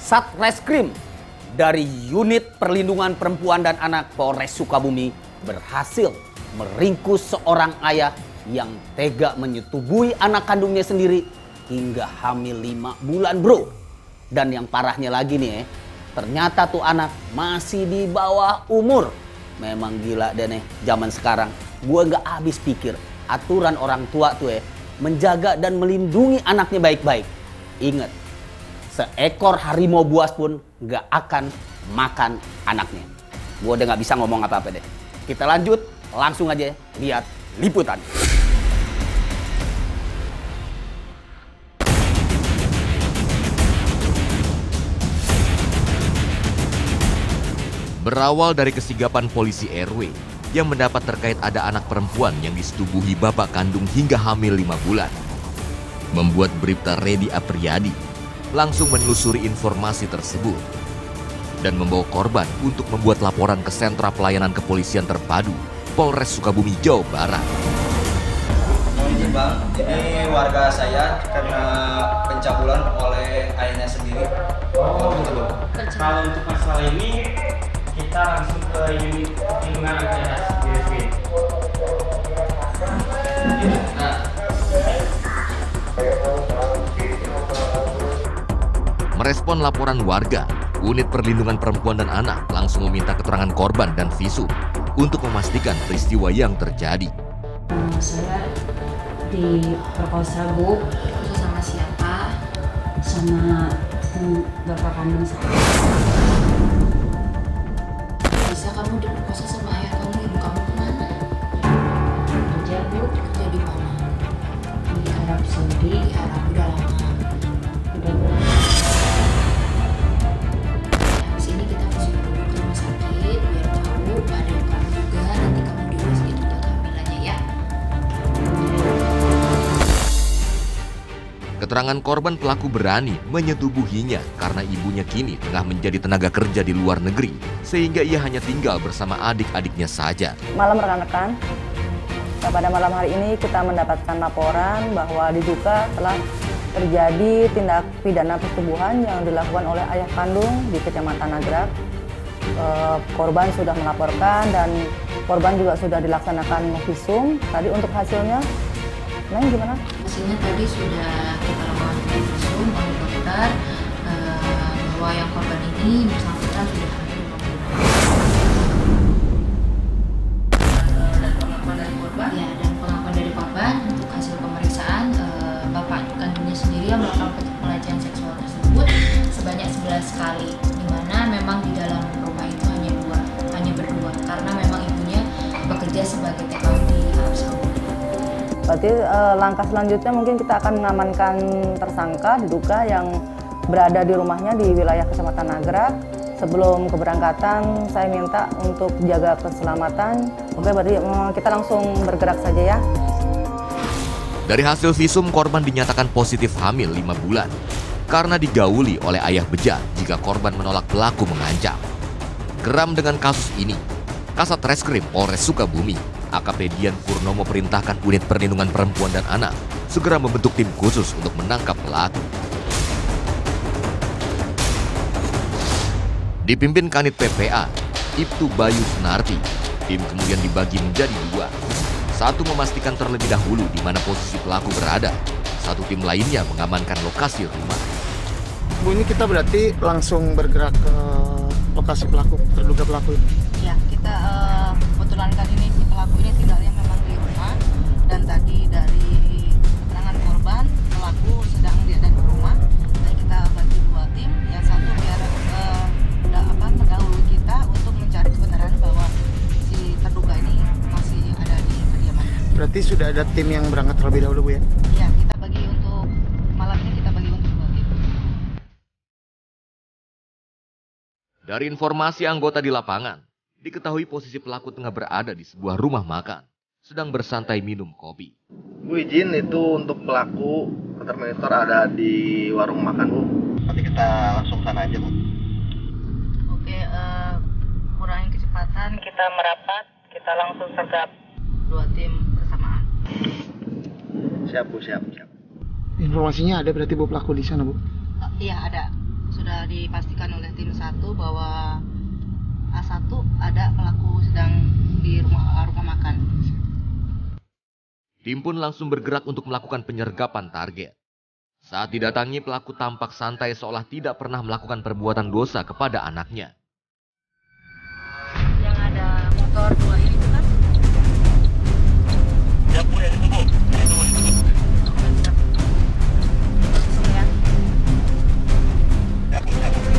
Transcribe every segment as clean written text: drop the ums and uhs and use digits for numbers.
Satreskrim dari Unit Perlindungan Perempuan dan Anak Polres Sukabumi berhasil meringkus seorang ayah yang tega menyetubuhi anak kandungnya sendiri hingga hamil 5 bulan, bro. Dan yang parahnya lagi nih, ternyata tuh anak masih di bawah umur. Memang gila deh nih zaman sekarang. Gue gak habis pikir aturan orang tua tuh menjaga dan melindungi anaknya baik-baik. Ingat, seekor harimau buas pun gak akan makan anaknya. Gue udah gak bisa ngomong apa-apa deh. Kita lanjut, langsung aja lihat liputan. Berawal dari kesigapan polisi RW yang mendapat terkait ada anak perempuan yang disetubuhi bapak kandung hingga hamil 5 bulan. Membuat Bribka Redi Apriyadi langsung menelusuri informasi tersebut dan membawa korban untuk membuat laporan ke Sentra Pelayanan Kepolisian Terpadu Polres Sukabumi, Jawa Barat. Ini Bang, ini warga saya karena pencabulan oleh ayahnya sendiri. Oh, betul. Kalau untuk masalah ini kita langsung ke unit perlindungan anak DSW. Merespon laporan warga, Unit Perlindungan Perempuan dan Anak langsung meminta keterangan korban dan visum untuk memastikan peristiwa yang terjadi. Saya diperkosa, Bu. Diperkosa sama siapa? Sama bapak kandung saya. Bisa kamu diperkosa sama ayah kamu, ibu kamu kemana? Kerja, Bu. Kerja di mana? Di Arab Saudi. Di Arab, udah lama. Udah, Bu. Habis ini kita visum dulu ke rumah sakit biar tahu keadaan kamu juga. Nanti kamu diurus itu tentang kehamilannya ya. Keterangan korban pelaku berani menyetubuhinya karena ibunya kini tengah menjadi tenaga kerja di luar negeri, sehingga ia hanya tinggal bersama adik-adiknya saja. Malam rekan-rekan, pada malam hari ini kita mendapatkan laporan bahwa diduga telah terjadi tindak pidana persetubuhan yang dilakukan oleh ayah kandung di Kecamatan Nagrak. Korban sudah melaporkan dan korban juga sudah dilaksanakan visum. Tadi untuk hasilnya, Neng gimana? Hasilnya tadi sudah kita lakukan visum oleh dokter bahwa yang korban ini bersangkutan sudah hamil 5 bulan. Dan pengakuan dari korban? Ya, dan pengakuan dari korban untuk hasil pemeriksaan bapak kandungnya sendiri yang melakukan pelecehan seksual tersebut sebanyak 11 kali, di mana memang di dalam rumah itu hanya berdua karena memang ibunya bekerja sebagai TKW di Arab Saudi. Berarti langkah selanjutnya mungkin kita akan mengamankan tersangka diduga yang berada di rumahnya di wilayah Kecamatan Nagrak. Sebelum keberangkatan saya minta untuk jaga keselamatan. Oke, berarti kita langsung bergerak saja ya. Dari hasil visum, korban dinyatakan positif hamil 5 bulan karena digauli oleh ayah bejat jika korban menolak pelaku mengancam. Geram dengan kasus ini, Kasat Reskrim Polres Sukabumi AKP Dian Purnomo perintahkan Unit Perlindungan Perempuan dan Anak segera membentuk tim khusus untuk menangkap pelaku. Dipimpin Kanit PPA, Ibtu Bayu Sunarti, tim kemudian dibagi menjadi 2. Satu memastikan terlebih dahulu di mana posisi pelaku berada. Satu tim lainnya mengamankan lokasi rumah. Bu, ini kita berarti langsung bergerak ke lokasi pelaku, terduga pelaku ini? Ya, kita kebetulan kan ini pelaku ini tinggalnya memang di rumah, dan tadi dari keterangan korban pelaku sedang ada di rumah. Jadi kita bagi 2 tim, yang satu biar mendahului kita untuk mencari kebenaran bahwa si terduga ini masih ada di kediamannya. Berarti sudah ada tim yang berangkat terlebih dahulu, Bu ya? Ya, kita bagi untuk malam ini kita bagi untuk 2 tim. Dari informasi anggota di lapangan, diketahui posisi pelaku tengah berada di sebuah rumah makan, sedang bersantai minum kopi. Bu, izin itu untuk pelaku termonitor ada di warung makan, Bu. Nanti kita langsung sana aja, Bu. Oke, kurangi kecepatan, kita merapat, kita langsung sergap 2 tim bersamaan. Siap, Bu, siap. Informasinya ada berarti, Bu, pelaku di sana, Bu? Iya, ada. sudah dipastikan oleh tim 1 bahwa A1 ada pelaku sedang di rumah makan. Tim pun langsung bergerak untuk melakukan penyergapan target. Saat didatangi, pelaku tampak santai seolah tidak pernah melakukan perbuatan dosa kepada anaknya. Yang ada motor 2 ini kan? Ya Bu, ya itu Bu. Langsung ya. Ya Bu, ya Bu.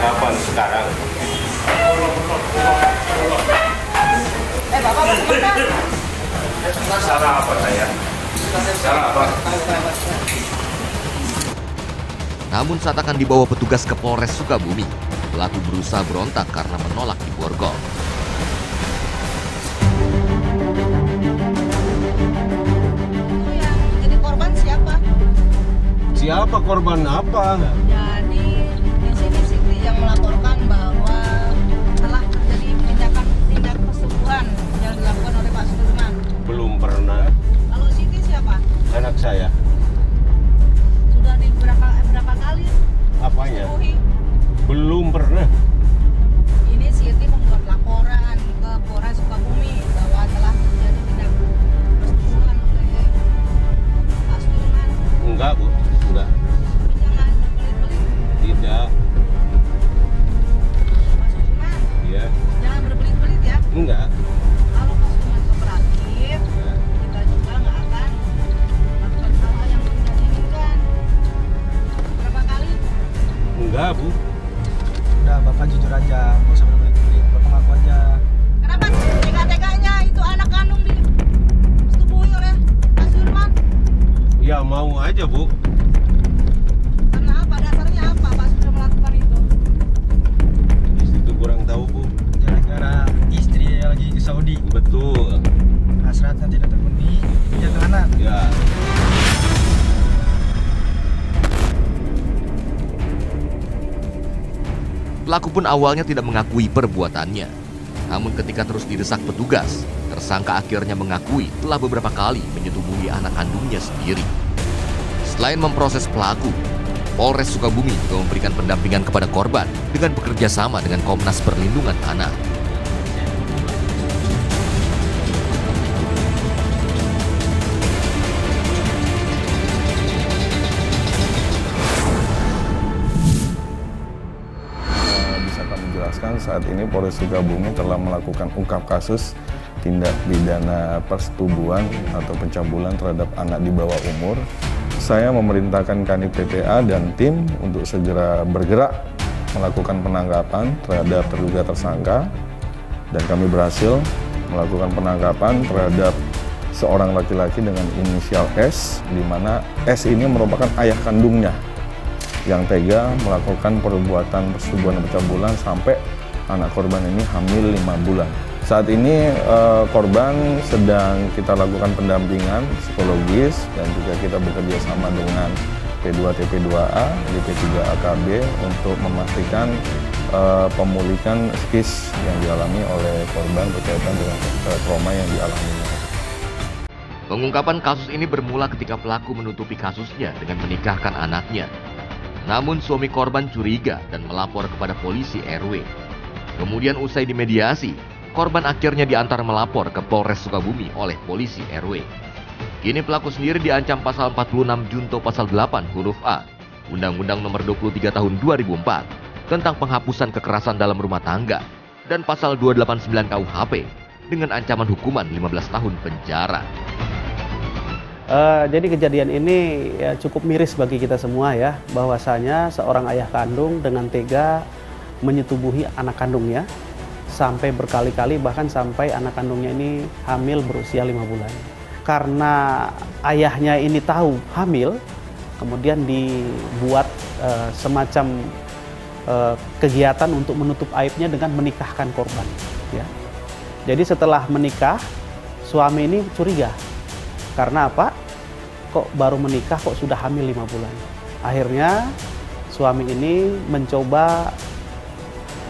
Kapan sekarang? Bapak mau kemana? Salah apa saya? Salah apa? Namun saat akan dibawa petugas ke Polres Sukabumi, pelaku berusaha berontak karena menolak diborgol. Itu yang jadi korban siapa? Siapa korban apa? Jadi di sini Siti yang melaporkan bahwa telah terjadi tindak persetubuhan yang dilakukan oleh Pak Sudirman. Belum pernah. Kalau Siti siapa? Anak saya. Sudah di berapa kali Apanya? disetubuhi? Belum pernah. Ini Siti membuat laporan ke Polres Sukabumi bahwa telah terjadi tindak persetubuhan oleh Pak Sudirman. Enggak Bu, enggak. Jangan berbelit-belit. Tidak. Pak Sudirman, Iya. jangan berbelit-belit ya. Enggak. Kalau Pak Sudirman kooperatif, Ya. kita juga nggak akan melakukan hal yang tidak diinginkan. Berapa kali? Enggak Bu. Udah, Bapak jujur aja, nggak usah berbelit-belit, Bapak ngaku aja. Kenapa tega-teganya itu anak kandung disetubuhi oleh Pak Sudirman? Ya mau aja Bu. Karena apa? Dasarnya apa Pak Sudirman melakukan itu? Di situ kurang tahu Bu. Gara-gara istri lagi ke Saudi, Betul. hasratnya tidak terpenuhi, jatuh anak. Ya. Pelaku pun awalnya tidak mengakui perbuatannya. Namun ketika terus didesak petugas, tersangka akhirnya mengakui telah beberapa kali menyetubuhi anak kandungnya sendiri. Selain memproses pelaku, Polres Sukabumi juga memberikan pendampingan kepada korban dengan bekerja sama dengan Komnas Perlindungan Anak. Bisa kami jelaskan, saat ini Polres Sukabumi telah melakukan ungkap kasus tindak pidana persetubuhan atau pencabulan terhadap anak di bawah umur. Saya memerintahkan Kanit PPA dan tim untuk segera bergerak melakukan penangkapan terhadap terduga tersangka, dan kami berhasil melakukan penangkapan terhadap seorang laki-laki dengan inisial S, di mana S ini merupakan ayah kandungnya yang tega melakukan perbuatan persetubuhan dan pencabulan sampai anak korban ini hamil 5 bulan. Saat ini korban sedang kita lakukan pendampingan psikologis dan juga kita bekerja sama dengan P2TP2A, DP3AKB untuk memastikan pemulihan psikis yang dialami oleh korban berkaitan dengan trauma yang dialaminya. Pengungkapan kasus ini bermula ketika pelaku menutupi kasusnya dengan menikahkan anaknya. Namun suami korban curiga dan melapor kepada polisi RW. Kemudian usai dimediasi, korban akhirnya diantar melapor ke Polres Sukabumi oleh polisi RW. Kini pelaku sendiri diancam pasal 46 Junto pasal 8 huruf A, Undang-Undang Nomor 23 Tahun 2004 tentang penghapusan kekerasan dalam rumah tangga dan pasal 289 KUHP dengan ancaman hukuman 15 tahun penjara. Jadi kejadian ini ya cukup miris bagi kita semua ya, bahwasanya seorang ayah kandung dengan tega menyetubuhi anak kandungnya sampai berkali-kali, bahkan sampai anak kandungnya ini hamil berusia 5 bulan. karena ayahnya ini tahu hamil, kemudian dibuat semacam kegiatan untuk menutup aibnya dengan menikahkan korban. Ya. Jadi setelah menikah, suami ini curiga. Karena apa? Kok baru menikah, kok sudah hamil 5 bulan. Akhirnya suami ini mencoba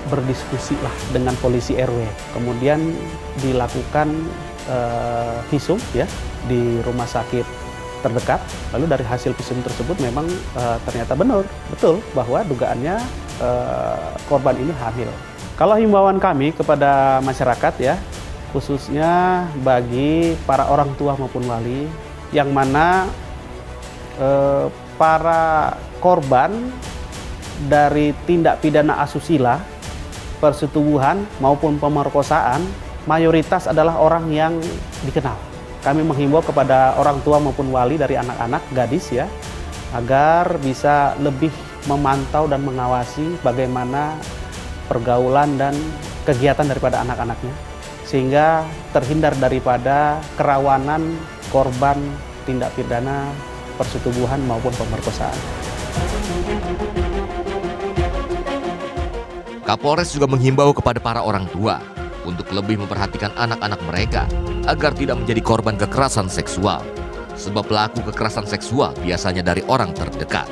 berdiskusi lah dengan polisi RW. Kemudian dilakukan visum ya di rumah sakit terdekat. Lalu dari hasil visum tersebut memang ternyata betul bahwa dugaannya korban ini hamil. Kalau himbauan kami kepada masyarakat ya, khususnya bagi para orang tua maupun wali, yang mana para korban dari tindak pidana asusila, persetubuhan maupun pemerkosaan, mayoritas adalah orang yang dikenal. Kami menghimbau kepada orang tua maupun wali dari anak-anak gadis ya, agar bisa lebih memantau dan mengawasi bagaimana pergaulan dan kegiatan daripada anak-anaknya, sehingga terhindar daripada kerawanan korban tindak pidana persetubuhan maupun pemerkosaan. Kapolres juga menghimbau kepada para orang tua untuk lebih memperhatikan anak-anak mereka agar tidak menjadi korban kekerasan seksual, sebab pelaku kekerasan seksual biasanya dari orang terdekat.